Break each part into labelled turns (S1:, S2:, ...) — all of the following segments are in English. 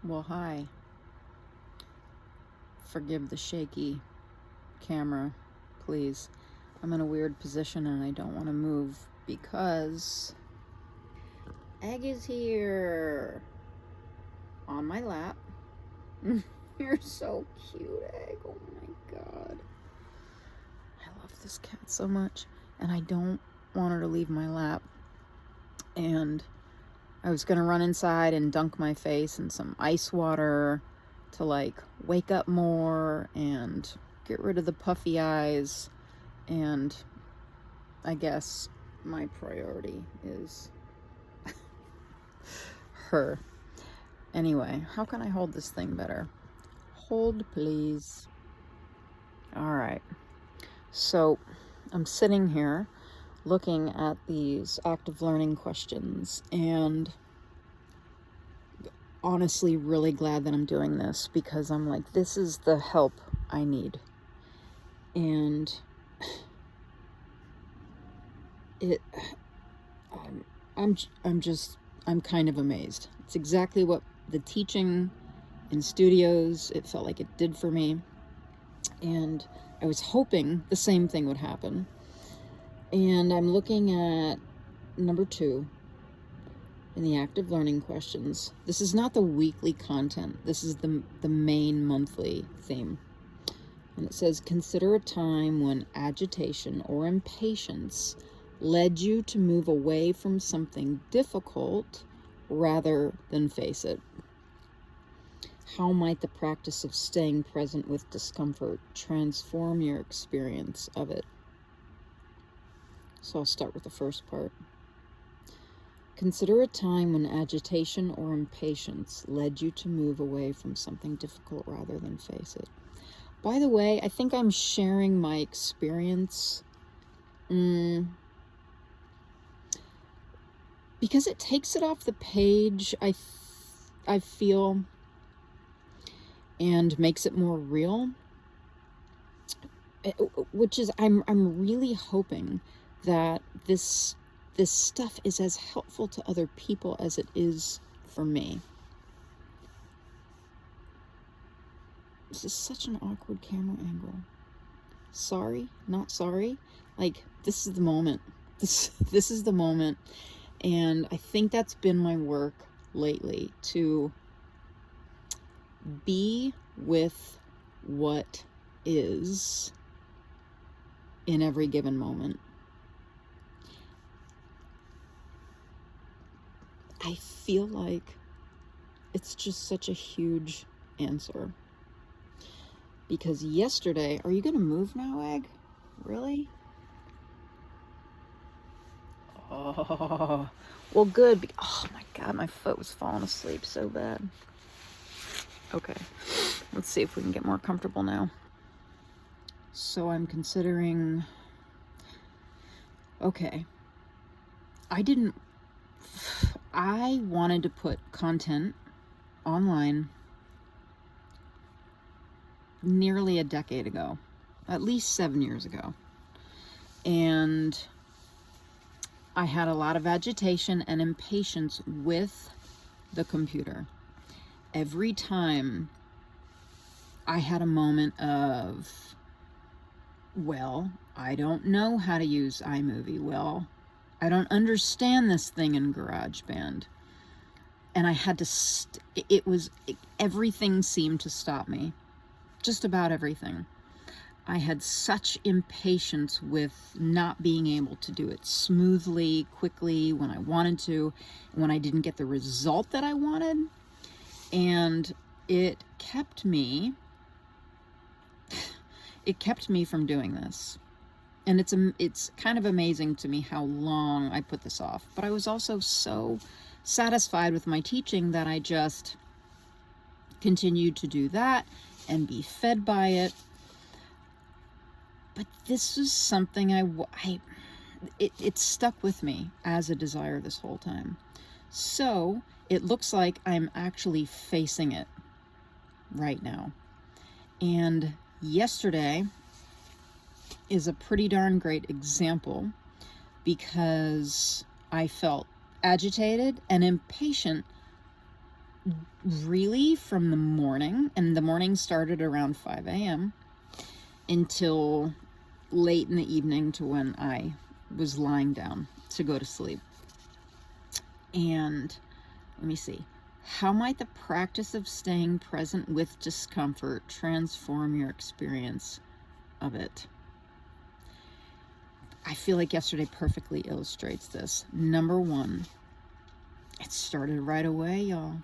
S1: Well, hi. Forgive the shaky camera, please. I'm in a weird position and I don't want to move because Egg is here on my lap. You're so cute, Egg. Oh my god. I love this cat so much, and I don't want her to leave my lap. And I was gonna run inside and dunk my face in some ice water to like wake up more and get rid of the puffy eyes, and I guess my priority is her. Anyway, how can I hold this thing better? Hold, please. All right. So I'm sitting here looking at these active learning questions and honestly really glad that I'm doing this, because I'm like, this is the help I need. And I'm kind of amazed. It's exactly what the teaching in studios, it felt like it did for me. And I was hoping the same thing would happen. And I'm looking at number 2 in the active learning questions. This is not the weekly content. This is the main monthly theme. And it says, consider a time when agitation or impatience led you to move away from something difficult rather than face it. How might the practice of staying present with discomfort transform your experience of it? So I'll start with the first part. Consider a time when agitation or impatience led you to move away from something difficult rather than face it. By the way, I think I'm sharing my experience because it takes it off the page, I feel, and makes it more real, which is, I'm really hoping that this stuff is as helpful to other people as it is for me. This is such an awkward camera angle. Sorry, not sorry. Like, this is the moment. This is the moment. And I think that's been my work lately, to be with what is in every given moment. I feel like it's just such a huge answer. Because yesterday, are you going to move now, Egg? Really? Oh, well, good. Oh my God, my foot was falling asleep so bad. Okay, let's see if we can get more comfortable now. So I'm considering, okay, I wanted to put content online nearly a decade ago, at least 7 years ago. And I had a lot of agitation and impatience with the computer. Every time I had a moment of, well, I don't know how to use iMovie. Well, I don't understand this thing in GarageBand. And I had to, everything seemed to stop me. Just about everything. I had such impatience with not being able to do it smoothly, quickly, when I wanted to, when I didn't get the result that I wanted. And it kept me from doing this. And it's kind of amazing to me how long I put this off. But I was also so satisfied with my teaching that I just continued to do that and be fed by it. But this was something it stuck with me as a desire this whole time. So it looks like I'm actually facing it right now. And yesterday is a pretty darn great example, because I felt agitated and impatient really from the morning, and the morning started around 5 a.m. until late in the evening to when I was lying down to go to sleep. And let me see. How might the practice of staying present with discomfort transform your experience of it? I feel like yesterday perfectly illustrates this. Number one, it started right away, y'all.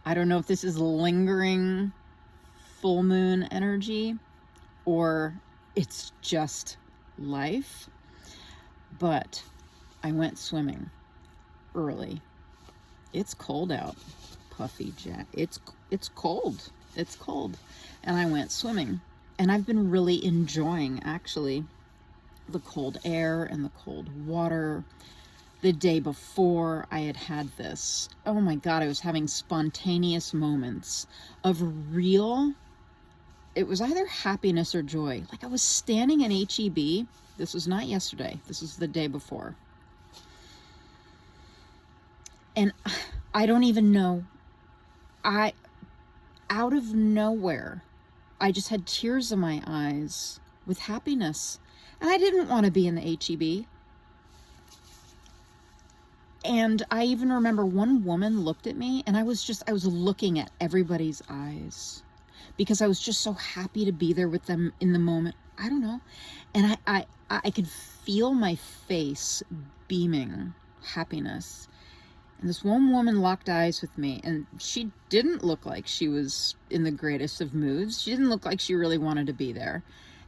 S1: I don't know if this is lingering full moon energy or it's just life, but I went swimming early. It's cold out, puffy jack. It's cold. It's cold. And I went swimming. And I've been really enjoying, actually, the cold air and the cold water. The day before, I had this, oh my God, I was having spontaneous moments of real, it was either happiness or joy. Like I was standing in HEB. This was not yesterday. This was the day before. And I don't even know, out of nowhere, I just had tears in my eyes with happiness. And I didn't want to be in the HEB. And I even remember one woman looked at me and I was looking at everybody's eyes because I was just so happy to be there with them in the moment. I don't know. And I could feel my face beaming happiness. And this one woman locked eyes with me, and she didn't look like she was in the greatest of moods. She didn't look like she really wanted to be there.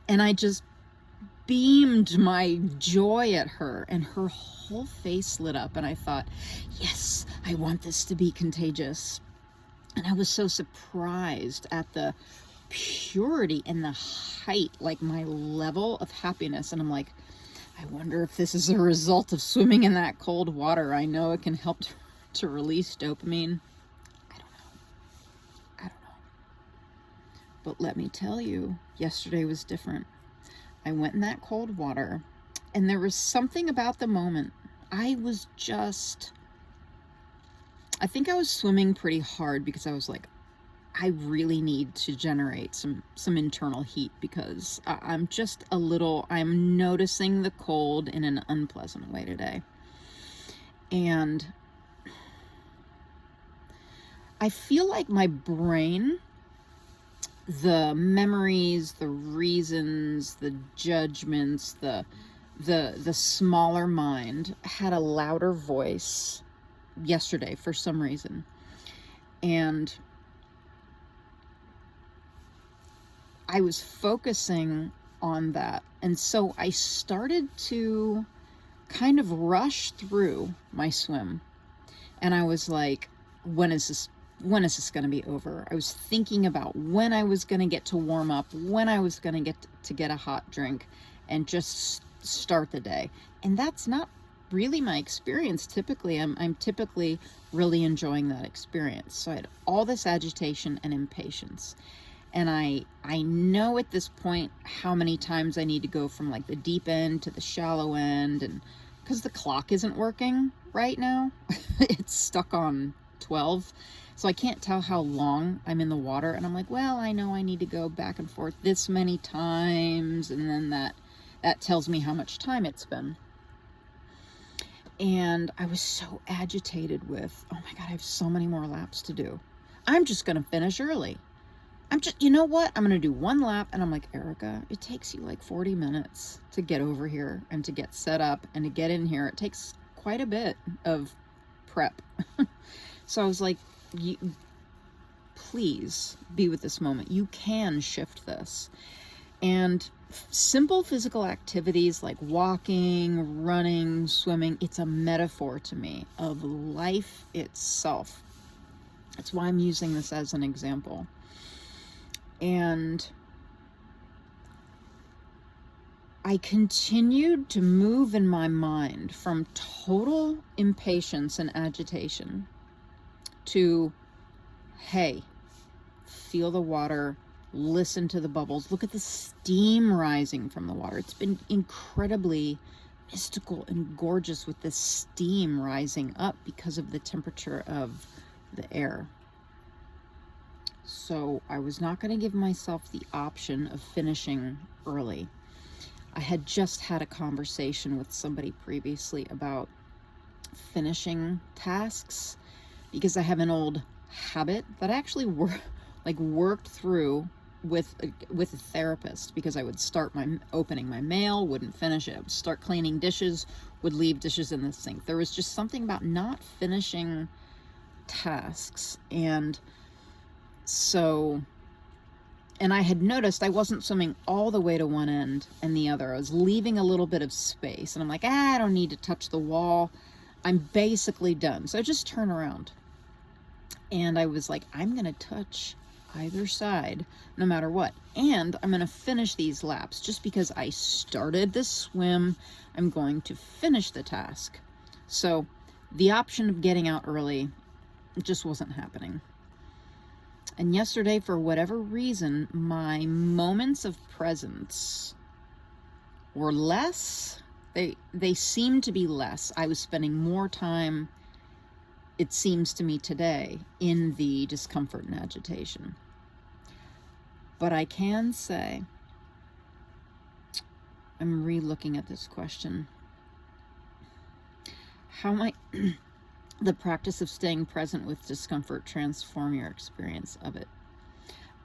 S1: And I just beamed my joy at her, and her whole face lit up, and I thought, yes, I want this to be contagious. And I was so surprised at the purity and the height, like my level of happiness. And I'm like, I wonder if this is a result of swimming in that cold water. I know it can help to release dopamine. I don't know. But let me tell you, yesterday was different. I went in that cold water, and there was something about the moment. I think I was swimming pretty hard because I was like, I really need to generate some internal heat because I'm noticing the cold in an unpleasant way today. And I feel like my brain, the memories, the reasons, the judgments, the smaller mind had a louder voice yesterday for some reason. And I was focusing on that. And so I started to kind of rush through my swim. And I was like, when is this going to be over? I was thinking about when I was going to get to warm up, when I was going to get a hot drink and just start the day. And that's not really my experience. Typically, I'm typically really enjoying that experience. So I had all this agitation and impatience. And I know at this point how many times I need to go from like the deep end to the shallow end, and because the clock isn't working right now, it's stuck on 12. So I can't tell how long I'm in the water. And I'm like, well, I know I need to go back and forth this many times. And then that tells me how much time it's been. And I was so agitated with, oh my God, I have so many more laps to do. I'm just going to finish early. You know what? I'm going to do one lap. And I'm like, Erica, it takes you like 40 minutes to get over here and to get set up and to get in here. It takes quite a bit of prep. So I was like, please be with this moment. You can shift this. And simple physical activities like walking, running, swimming, it's a metaphor to me of life itself. That's why I'm using this as an example. And I continued to move in my mind from total impatience and agitation to, hey, feel the water, listen to the bubbles, look at the steam rising from the water. It's been incredibly mystical and gorgeous with this steam rising up because of the temperature of the air. So I was not going to give myself the option of finishing early. I had just had a conversation with somebody previously about finishing tasks, because I have an old habit that I actually worked through with a therapist, because I would start opening my mail, wouldn't finish it. I would start cleaning dishes, would leave dishes in the sink. There was just something about not finishing tasks. And I had noticed I wasn't swimming all the way to one end and the other. I was leaving a little bit of space, and I'm like, I don't need to touch the wall. I'm basically done. So I just turn around. And I was like, I'm going to touch either side no matter what. And I'm going to finish these laps. Just because I started this swim, I'm going to finish the task. So the option of getting out early just wasn't happening. And yesterday, for whatever reason, my moments of presence were less. They seemed to be less. I was spending more time, it seems to me today, in the discomfort and agitation. But I can say, I'm re-looking at this question. How might the practice of staying present with discomfort transform your experience of it?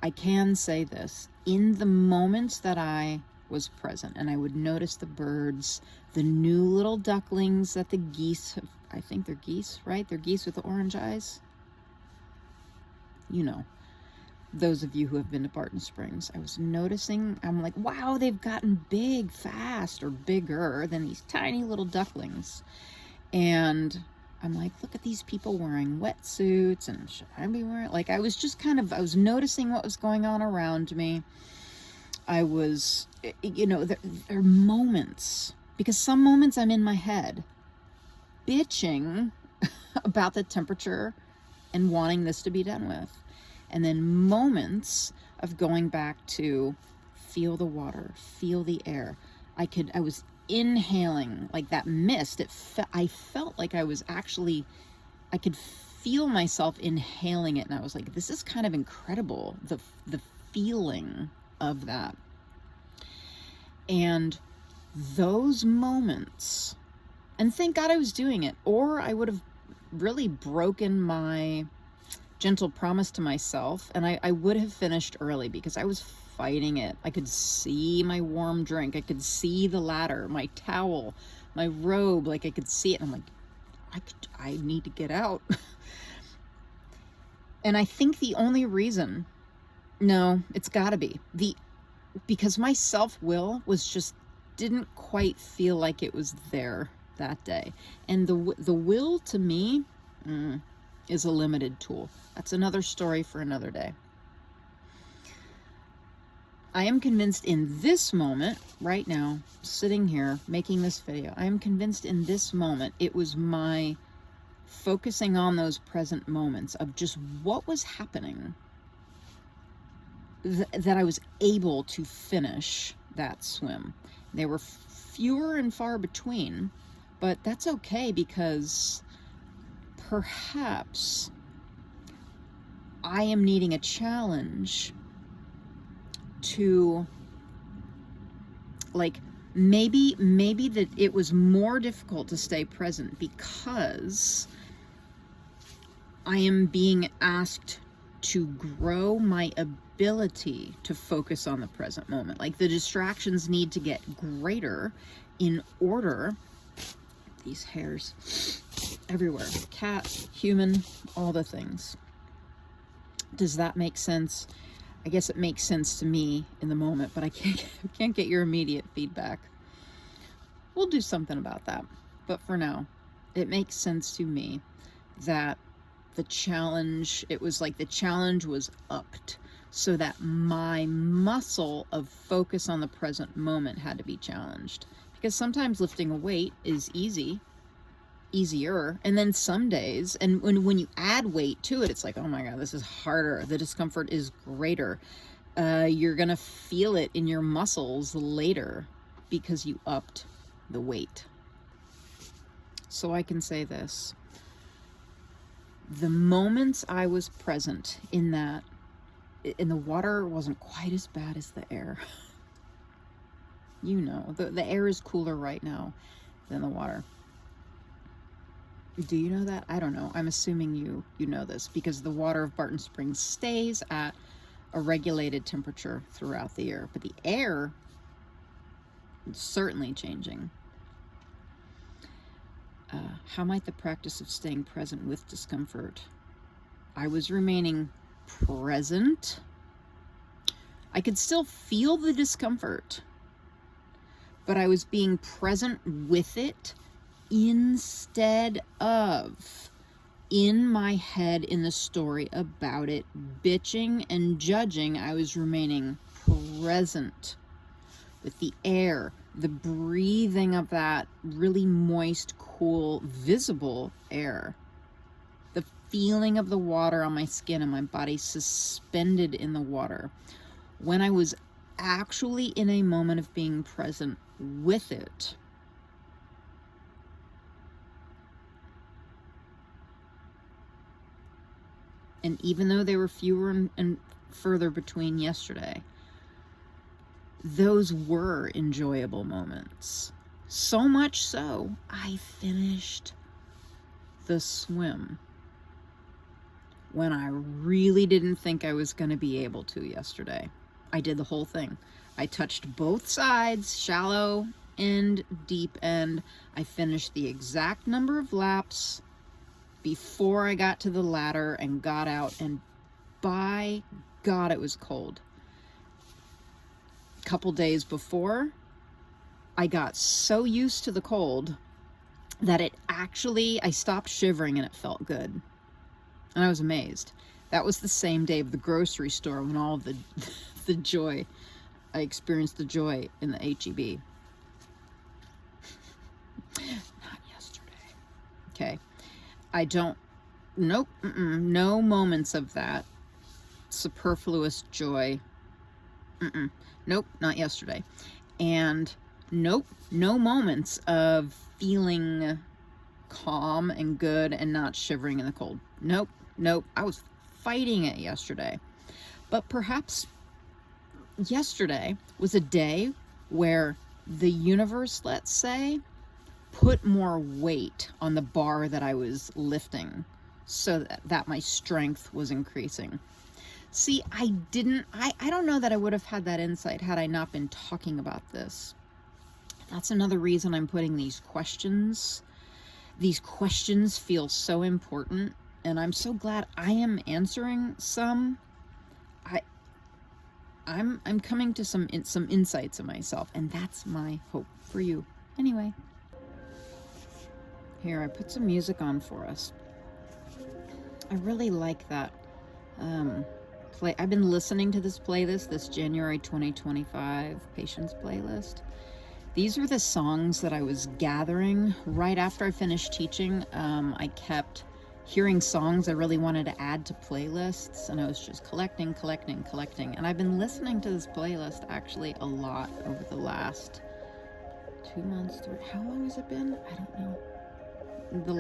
S1: I can say this. In the moments that I was present, and I would notice the birds, the new little ducklings that the geese, I think they're geese, right? They're geese with the orange eyes. You know, those of you who have been to Barton Springs, I was noticing, I'm like, wow, they've gotten big fast, or bigger than these tiny little ducklings. And I'm like, look at these people wearing wetsuits, and should I be wearing, like, I was noticing what was going on around me. I was, there are moments, because some moments I'm in my head bitching about the temperature and wanting this to be done with. And then moments of going back to feel the water, feel the air. I was inhaling like that mist. I felt like I could feel myself inhaling it. And I was like, this is kind of incredible. The feeling of that. And those moments, and thank God I was doing it, or I would have really broken my gentle promise to myself, and I would have finished early, because I was fighting it. I could see my warm drink, I could see the ladder, my towel, my robe, like I could see it, and I'm like, I need to get out. And I think the only reason, no, it's gotta be because my self-will didn't quite feel like it was there that day. And the will, to me, is a limited tool. That's another story for another day. I am convinced in this moment, right now, sitting here making this video, I am convinced in this moment it was my focusing on those present moments of just what was happening that I was able to finish that swim. They were fewer and far between, but that's okay, because perhaps I am needing a challenge to, like, maybe that it was more difficult to stay present because I am being asked to grow my ability to focus on the present moment. Like, the distractions need to get greater in order, these hairs everywhere, cat, human, all the things. Does that make sense? I guess it makes sense to me in the moment, but I can't get your immediate feedback. We'll do something about that. But for now, it makes sense to me that the challenge, it was like the challenge was upped, so that my muscle of focus on the present moment had to be challenged. Because sometimes lifting a weight is easier, and then some days, and when you add weight to it, it's like, oh my God, this is harder. The discomfort is greater. You're gonna feel it in your muscles later because you upped the weight. So I can say this. The moments I was present in that, and the water wasn't quite as bad as the air. You know, the air is cooler right now than the water. Do you know that? I don't know. I'm assuming you know this, because the water of Barton Springs stays at a regulated temperature throughout the year. But the air is certainly changing. How might the practice of staying present with discomfort? I was remaining present. I could still feel the discomfort, but I was being present with it instead of in my head in the story about it, bitching and judging. I was remaining present with the air, the breathing of that really moist, cool, visible air, the feeling of the water on my skin and my body suspended in the water. When I was actually in a moment of being present with it, and even though they were fewer and further between yesterday, those were enjoyable moments. So much so, I finished the swim when I really didn't think I was going to be able to yesterday. I did the whole thing. I touched both sides, shallow end, deep end. I finished the exact number of laps before I got to the ladder and got out, and by God, it was cold. A couple days before, I got so used to the cold that I stopped shivering and it felt good. And I was amazed. That was the same day of the grocery store when all of the joy, I experienced the joy in the HEB. Not yesterday. Okay. No moments of that superfluous joy. Nope, not yesterday. And nope, no moments of feeling calm and good and not shivering in the cold. Nope. I was fighting it yesterday. But perhaps yesterday was a day where the universe, let's say, put more weight on the bar that I was lifting so that my strength was increasing. See, I don't know that I would have had that insight had I not been talking about this. That's another reason I'm putting these questions. These questions feel so important, and I'm so glad I am answering some. I'm coming to some insights of myself, and that's my hope for you. Anyway, here, I put some music on for us. I really like that I've been listening to this playlist, this January 2025 Patience playlist. These were the songs that I was gathering right after I finished teaching. I kept hearing songs I really wanted to add to playlists, and I was just collecting. And I've been listening to this playlist actually a lot over the last 2 months. How long has it been? I don't know. The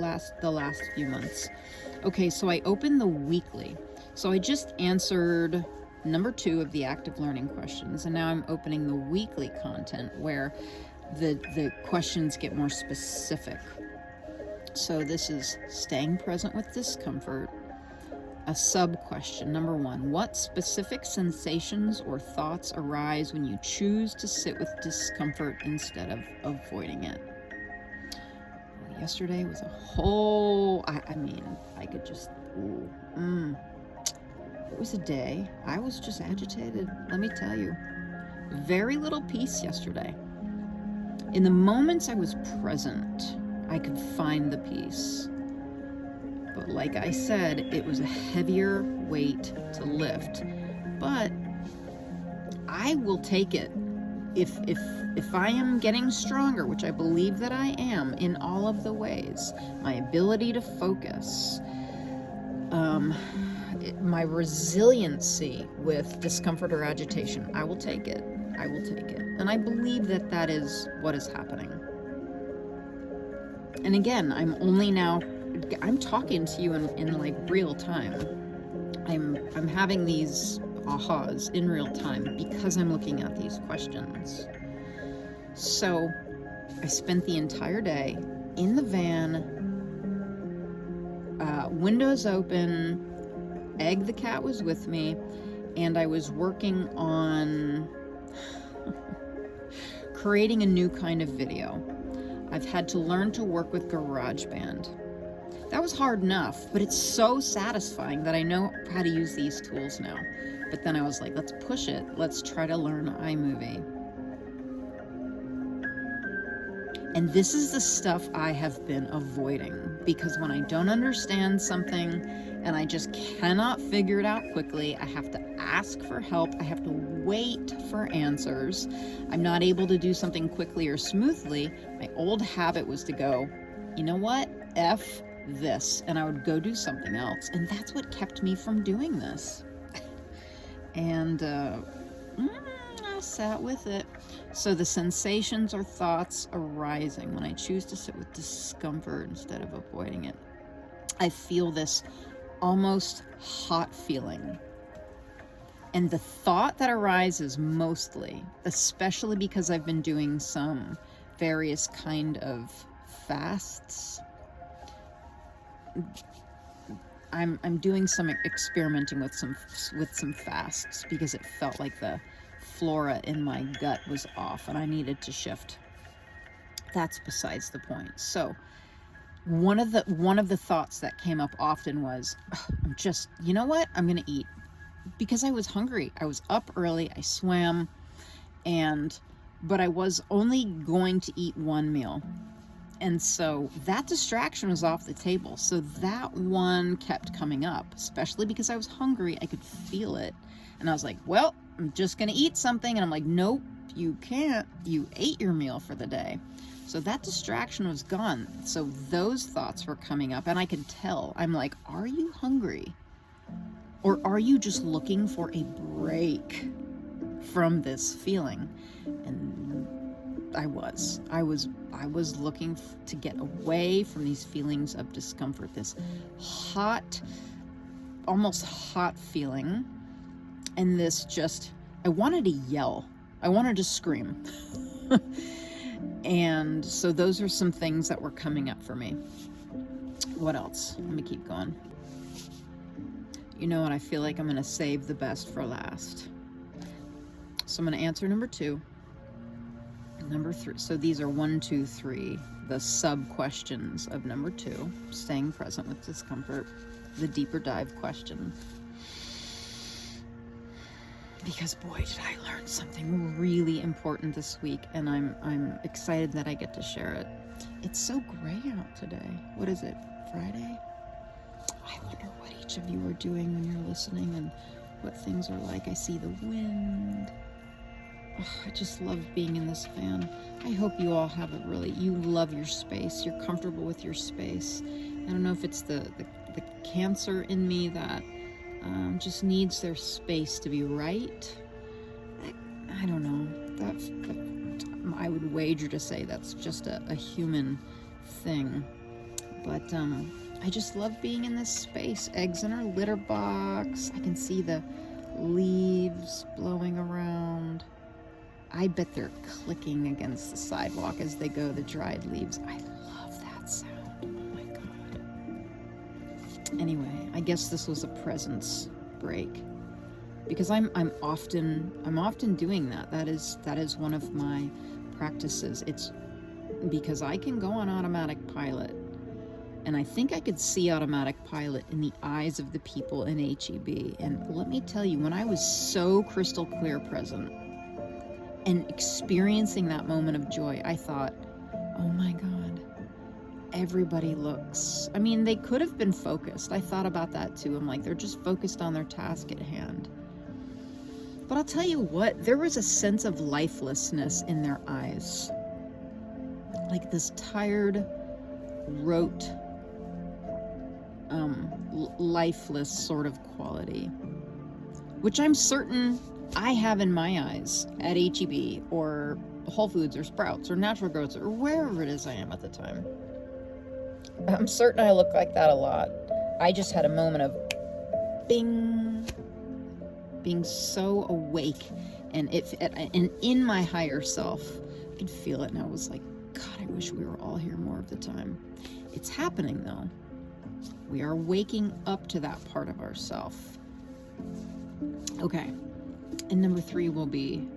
S1: last few months. Okay, so I opened the weekly. So I just answered number 2 of the active learning questions, and now I'm opening the weekly content where the questions get more specific. So this is staying present with discomfort. A sub question, number 1, what specific sensations or thoughts arise when you choose to sit with discomfort instead of avoiding it? Yesterday was a whole, I could just, it was a day. I was just agitated, let me tell you. Very little peace yesterday. In the moments I was present, I could find the peace. But like I said, it was a heavier weight to lift. But I will take it. If I am getting stronger, which I believe that I am in all of the ways, my ability to focus, my resiliency with discomfort or agitation, I will take it. And I believe that that is what is happening. And again, I'm only now I'm talking to you in like real time. I'm having these ahas in real time because I'm looking at these questions. So I spent the entire day in the van, windows open. Egg the cat was with me, and I was working on creating a new kind of video. I've had to learn to work with GarageBand. That was hard enough, but it's so satisfying that I know how to use these tools now. But then I was like, let's push it. Let's try to learn iMovie. And this is the stuff I have been avoiding, because when I don't understand something and I just cannot figure it out quickly, I have to ask for help. I have to wait for answers. I'm not able to do something quickly or smoothly. My old habit was to go, you know what? F this. And I would go do something else. And that's what kept me from doing this. And I sat with it. So the sensations or thoughts arising when I choose to sit with discomfort instead of avoiding it. I feel this almost hot feeling. And the thought that arises mostly, especially because I've been doing some various kind of fasts, I'm doing some experimenting with some fasts because it felt like the flora in my gut was off and I needed to shift. That's besides the point. So one of the thoughts that came up often was, I'm just, you know what? I'm going to eat, because I was hungry. I was up early. I swam, but I was only going to eat one meal. And so that distraction was off the table. So that one kept coming up, especially because I was hungry. I could feel it. And I was like, well, I'm just going to eat something. And I'm like, nope, you can't. You ate your meal for the day. So that distraction was gone. So those thoughts were coming up, and I could tell. I'm like, are you hungry? Or are you just looking for a break from this feeling? And I was looking to get away from these feelings of discomfort, this hot, almost hot feeling. And this just, I wanted to yell. I wanted to scream. And so those are some things that were coming up for me. What else? Let me keep going. You know what? I feel like I'm going to save the best for last. So I'm going to answer number 2. Number 3. So these are 1, 2, 3. The sub questions of number 2. Staying present with discomfort. The deeper dive question. Because boy, did I learn something really important this week, and I'm excited that I get to share it. It's so gray out today. What is it? Friday? I wonder what each of you are doing when you're listening and what things are like. I see the wind. Oh, I just love being in this van. I hope you all have it really. You love your space. You're comfortable with your space. I don't know if it's the cancer in me that just needs their space to be right. I don't know. I would wager to say that's just a human thing. But I just love being in this space. Eggs in our litter box. I can see the leaves blowing around. I bet they're clicking against the sidewalk as they go, the dried leaves. I love that sound. Oh my God. Anyway, I guess this was a presence break, because I'm often doing that. That is one of my practices. It's because I can go on automatic pilot, and I think I could see automatic pilot in the eyes of the people in HEB. And let me tell you, when I was so crystal clear present and experiencing that moment of joy, I thought, oh my God, everybody looks. I mean, they could have been focused. I thought about that too. I'm like, they're just focused on their task at hand. But I'll tell you what, there was a sense of lifelessness in their eyes. Like this tired, rote, lifeless sort of quality, which I'm certain I have in my eyes at HEB or Whole Foods or Sprouts or Natural Growers or wherever it is I am at the time. I'm certain I look like that a lot. I just had a moment of bing, being so awake, and in my higher self, I could feel it, and I was like, God, I wish we were all here more of the time. It's happening though. We are waking up to that part of ourself. Okay, and number 3 will be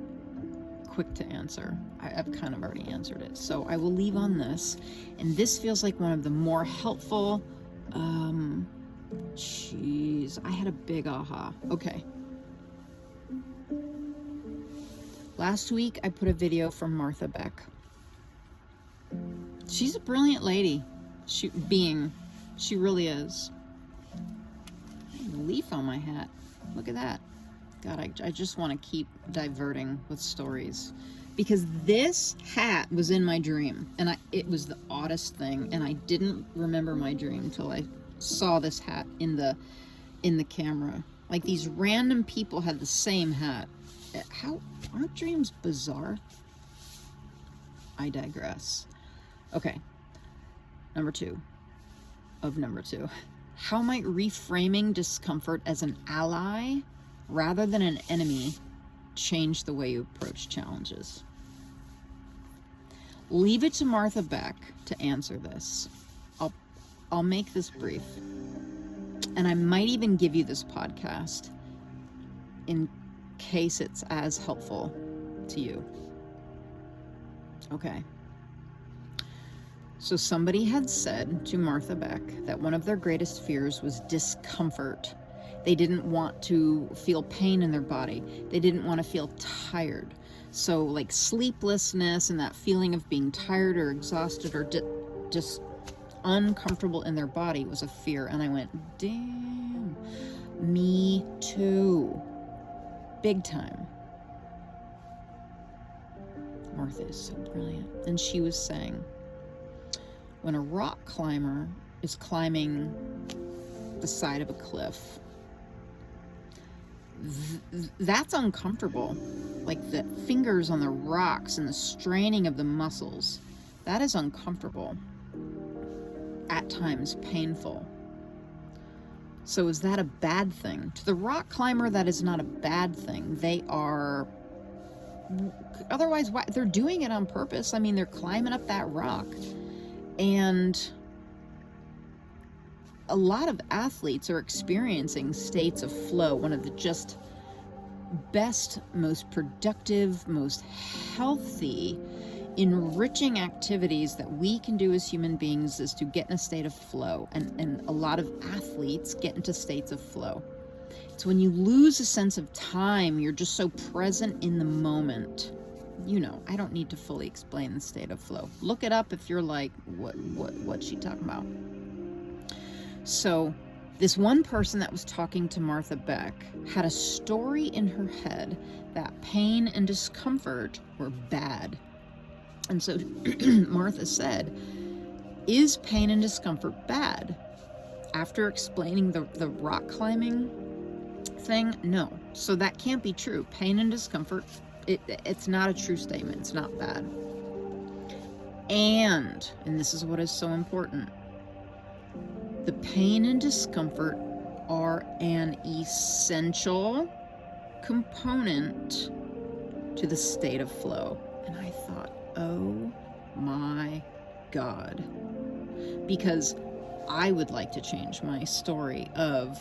S1: quick to answer. I've kind of already answered it, so I will leave on this. And this feels like one of the more helpful. Jeez, I had a big aha. Okay. Last week I put a video from Martha Beck. She's a brilliant lady. She really is. I have a leaf on my hat. Look at that. God, I just want to keep diverting with stories, because this hat was in my dream, and it was the oddest thing, and I didn't remember my dream until I saw this hat in the camera. Like, these random people had the same hat. How aren't dreams bizarre? I digress. Okay, number 2. How might reframing discomfort as an ally rather than an enemy change the way you approach challenges? Leave it to Martha Beck to answer this. I'll make this brief, and I might even give you this podcast in case it's as helpful to you. Okay. So somebody had said to Martha Beck that one of their greatest fears was discomfort. They didn't want to feel pain in their body. They didn't want to feel tired. So like sleeplessness and that feeling of being tired or exhausted or just uncomfortable in their body was a fear. And I went, damn, me too. Big time. Martha is so brilliant. And she was saying, when a rock climber is climbing the side of a cliff, that's uncomfortable. Like the fingers on the rocks and the straining of the muscles, that is uncomfortable. At times painful. So is that a bad thing? To the rock climber, that is not a bad thing. They are, otherwise, why? They're doing it on purpose. I mean, they're climbing up that rock. And a lot of athletes are experiencing states of flow. One of the just best, most productive, most healthy, enriching activities that we can do as human beings is to get in a state of flow. And a lot of athletes get into states of flow. It's when you lose a sense of time, you're just so present in the moment. You know, I don't need to fully explain the state of flow. Look it up if you're like, what's she talking about? So this one person that was talking to Martha Beck had a story in her head that pain and discomfort were bad. And so Martha said, is pain and discomfort bad? After explaining the rock climbing thing, no. So that can't be true. Pain and discomfort, it's not a true statement. It's not bad. And this is what is so important, the pain and discomfort are an essential component to the state of flow. And I thought, oh my God. Because I would like to change my story of,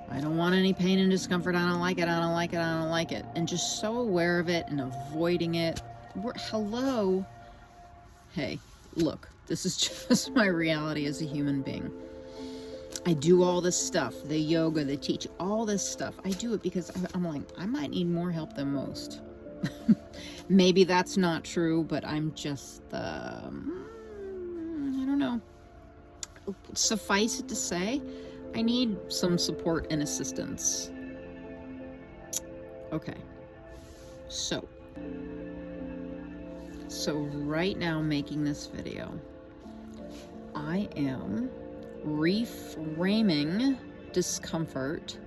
S1: I don't want any pain and discomfort, I don't like it, I don't like it, I don't like it. And just so aware of it and avoiding it. Hello. Hey, look, this is just my reality as a human being. I do all this stuff, the yoga, the teach, all this stuff. I do it because I'm like, I might need more help than most. Maybe that's not true, but I'm just, I don't know. Suffice it to say, I need some support and assistance. Okay. So right now, making this video, I am reframing discomfort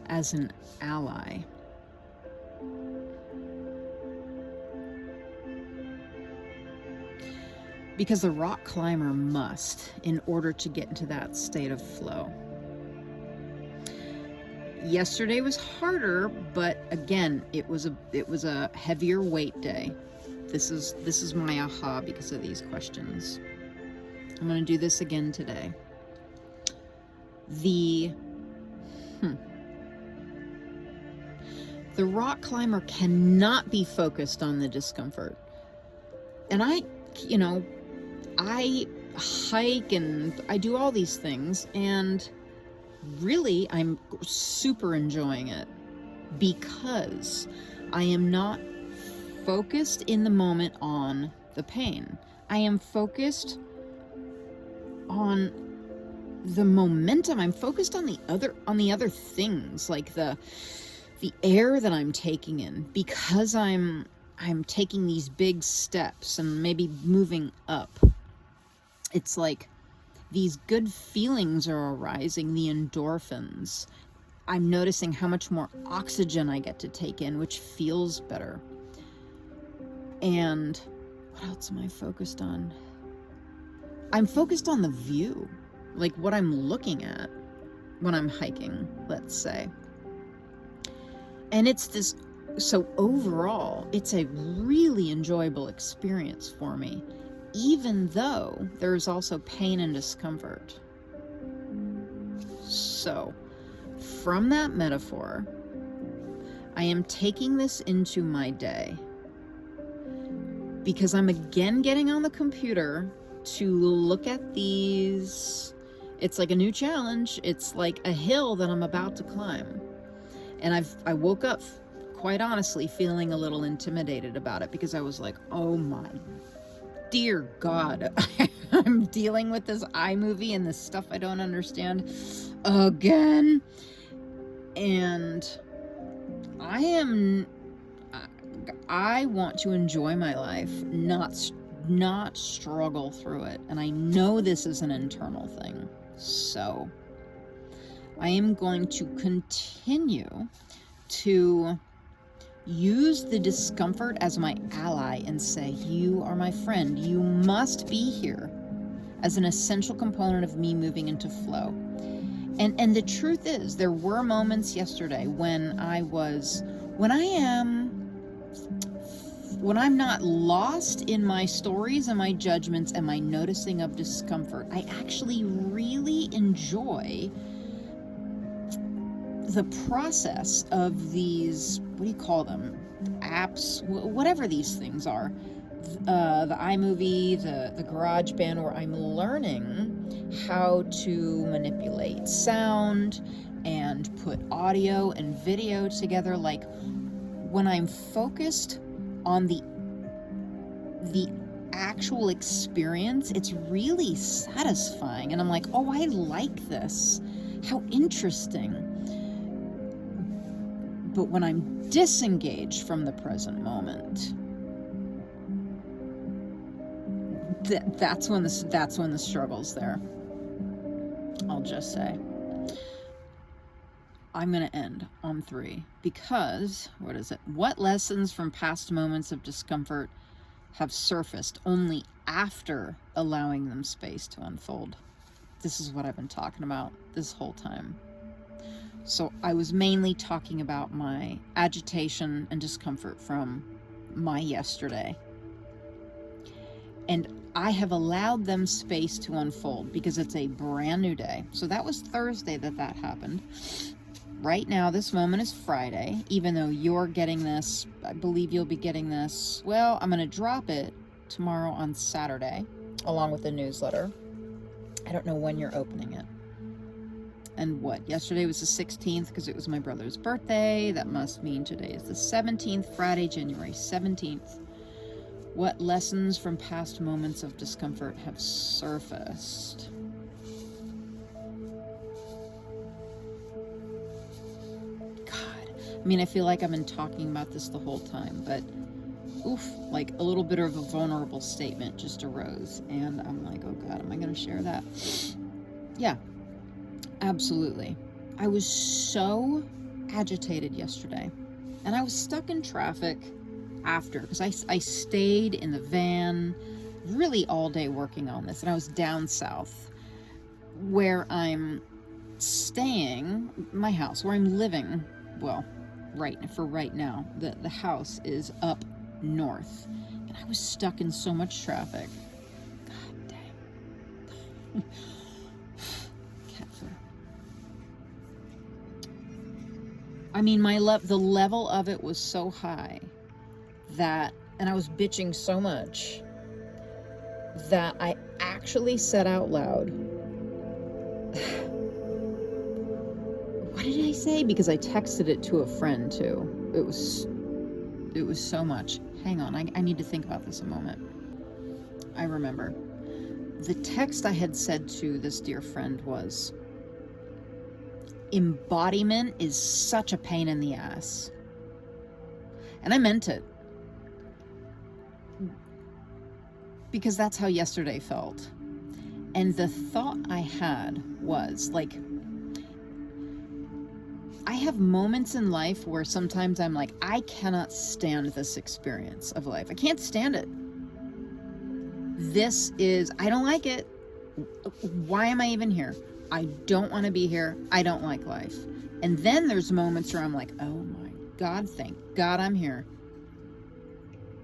S1: as an ally. because the rock climber must in order to get into that state of flow. Yesterday was harder, but again, it was a heavier weight day. This is my aha because of these questions. I'm going to do this again today. The rock climber cannot be focused on the discomfort. And I hike and I do all these things, and really I'm super enjoying it because I am not focused in the moment on the pain. I am focused on the momentum. I'm focused on the other things, like the air that I'm taking in, because I'm taking these big steps and maybe moving up. It's like these good feelings are arising, the endorphins. I'm noticing how much more oxygen I get to take in, which feels better. And what else am I focused on? I'm focused on the view, like what I'm looking at when I'm hiking, let's say. And it's this, so overall, it's a really enjoyable experience for me, even though there's also pain and discomfort. So, from that metaphor, I am taking this into my day because I'm again getting on the computer to look at these. It's like a new challenge. It's like a hill that I'm about to climb. And I woke up, quite honestly, feeling a little intimidated about it because I was like, oh my dear God, I'm dealing with this iMovie and this stuff I don't understand again. And I want to enjoy my life, not struggle through it. And I know this is an internal thing. So I am going to continue to use the discomfort as my ally and say, you are my friend. You must be here as an essential component of me moving into flow. And the truth is, there were moments yesterday when I'm not lost in my stories and my judgments and my noticing of discomfort. I actually really enjoy the process of these, what do you call them? Apps, whatever these things are. The iMovie, the GarageBand, where I'm learning how to manipulate sound and put audio and video together. Like when I'm focused on the actual experience, it's really satisfying. And I'm like, oh, I like this. How interesting. But when I'm disengaged from the present moment, that's when the struggle's there. I'll just say. I'm going to end on 3 because, what is it? What lessons from past moments of discomfort have surfaced only after allowing them space to unfold? This is what I've been talking about this whole time. So I was mainly talking about my agitation and discomfort from my yesterday. And I have allowed them space to unfold because it's a brand new day. So that was Thursday that happened. Right now, this moment is Friday, even though you're getting this, I believe you'll be getting this. Well, I'm going to drop it tomorrow on Saturday, along with the newsletter. I don't know when you're opening it. And what? Yesterday was the 16th because it was my brother's birthday. That must mean today is the 17th, Friday, January 17th. What lessons from past moments of discomfort have surfaced? I mean, I feel like I've been talking about this the whole time, but oof, like a little bit of a vulnerable statement just arose. And I'm like, oh God, am I going to share that? Yeah, absolutely. I was so agitated yesterday, and I was stuck in traffic after because I stayed in the van really all day working on this, and I was down south where I'm staying, my house, where I'm living, well, right now, the house is up north, and I was stuck in so much traffic. God dang. Cat fur. I mean, the level of it was so high that, and I was bitching so much that I actually said out loud, what did I say? Because I texted it to a friend too. It was so much. Hang on, I need to think about this a moment. I remember. The text I had said to this dear friend was, embodiment is such a pain in the ass. And I meant it. Because that's how yesterday felt. And the thought I had was, like, I have moments in life where sometimes I'm like, I cannot stand this experience of life. I can't stand it. I don't like it. Why am I even here? I don't want to be here. I don't like life. And then there's moments where I'm like, oh my God, thank God I'm here.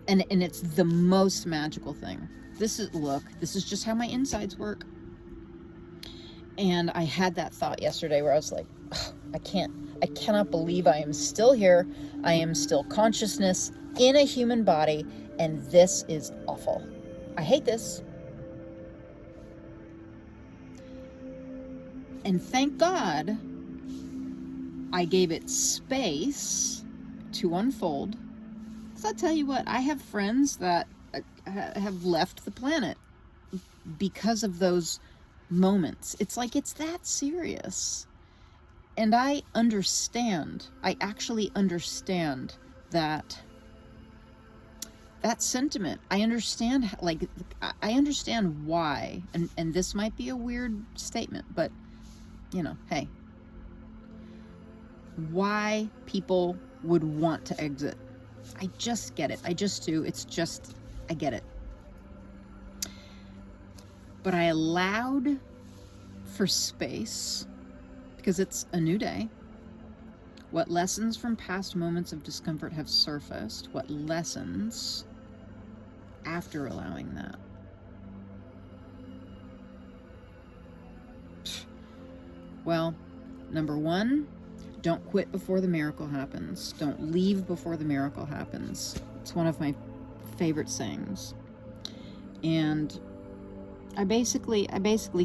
S1: And it's the most magical thing. This is just how my insides work. And I had that thought yesterday where I was like, oh, I cannot believe I am still here. I am still consciousness in a human body, and this is awful. I hate this. And thank God I gave it space to unfold. Because I'll tell you what, I have friends that have left the planet because of those moments. It's like, it's that serious. And I actually understand that sentiment. I understand why, and this might be a weird statement, but hey, why people would want to exit. I just get it. I just do. I get it. But I allowed for space because it's a new day. What lessons from past moments of discomfort have surfaced? What lessons after allowing that? Well, number one, don't quit before the miracle happens. Don't leave before the miracle happens. It's one of my favorite sayings. And I basically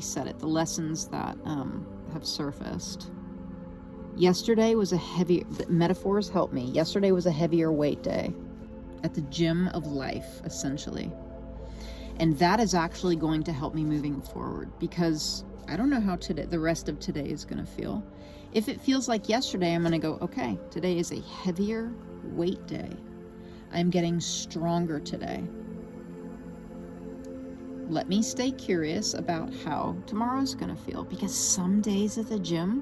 S1: said it, the lessons that have surfaced. Yesterday was metaphors help me. Yesterday was a heavier weight day at the gym of life, essentially. And that is actually going to help me moving forward, because I don't know how the rest of today is going to feel. If it feels like yesterday, I'm going to go, okay, today is a heavier weight day. I'm getting stronger today. Let me stay curious about how tomorrow's going to feel, because some days at the gym,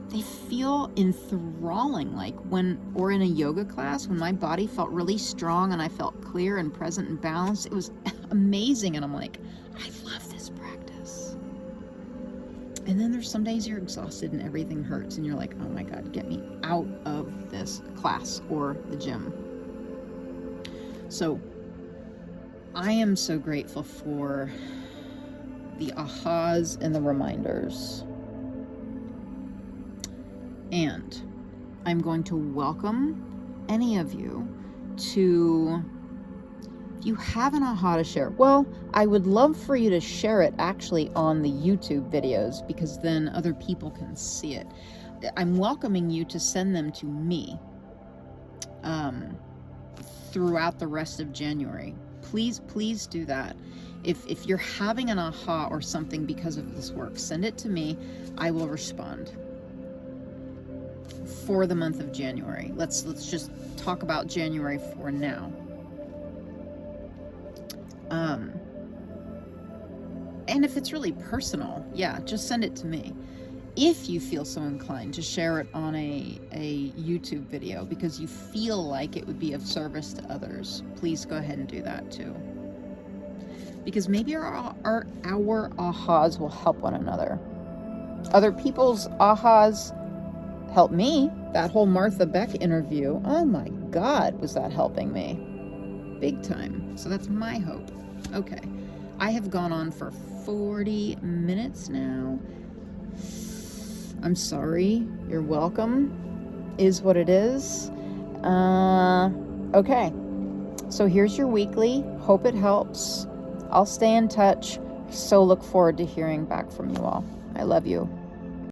S1: they feel enthralling. Like or in a yoga class, when my body felt really strong and I felt clear and present and balanced, it was amazing. And I'm like, I love this practice. And then there's some days you're exhausted and everything hurts and you're like, oh my God, get me out of this class or the gym. So I am so grateful for the ahas and the reminders. And I'm going to welcome any of you to, if you have an aha to share, well, I would love for you to share it actually on the YouTube videos, because then other people can see it. I'm welcoming you to send them to me throughout the rest of January. Please do that. If you're having an aha or something because of this work, send it to me. I will respond. For the month of January. Let's just talk about January for now. And if it's really personal, yeah, just send it to me. If you feel so inclined to share it on a YouTube video because you feel like it would be of service to others, please go ahead and do that too. because maybe our ahas will help one another. Other people's ahas help me. That whole Martha Beck interview, oh my God, was that helping me? Big time. So that's my hope. Okay. I have gone on for 40 minutes now. I'm sorry. You're welcome. Is what it is. Okay. So here's your weekly. Hope it helps. I'll stay in touch. So look forward to hearing back from you all. I love you.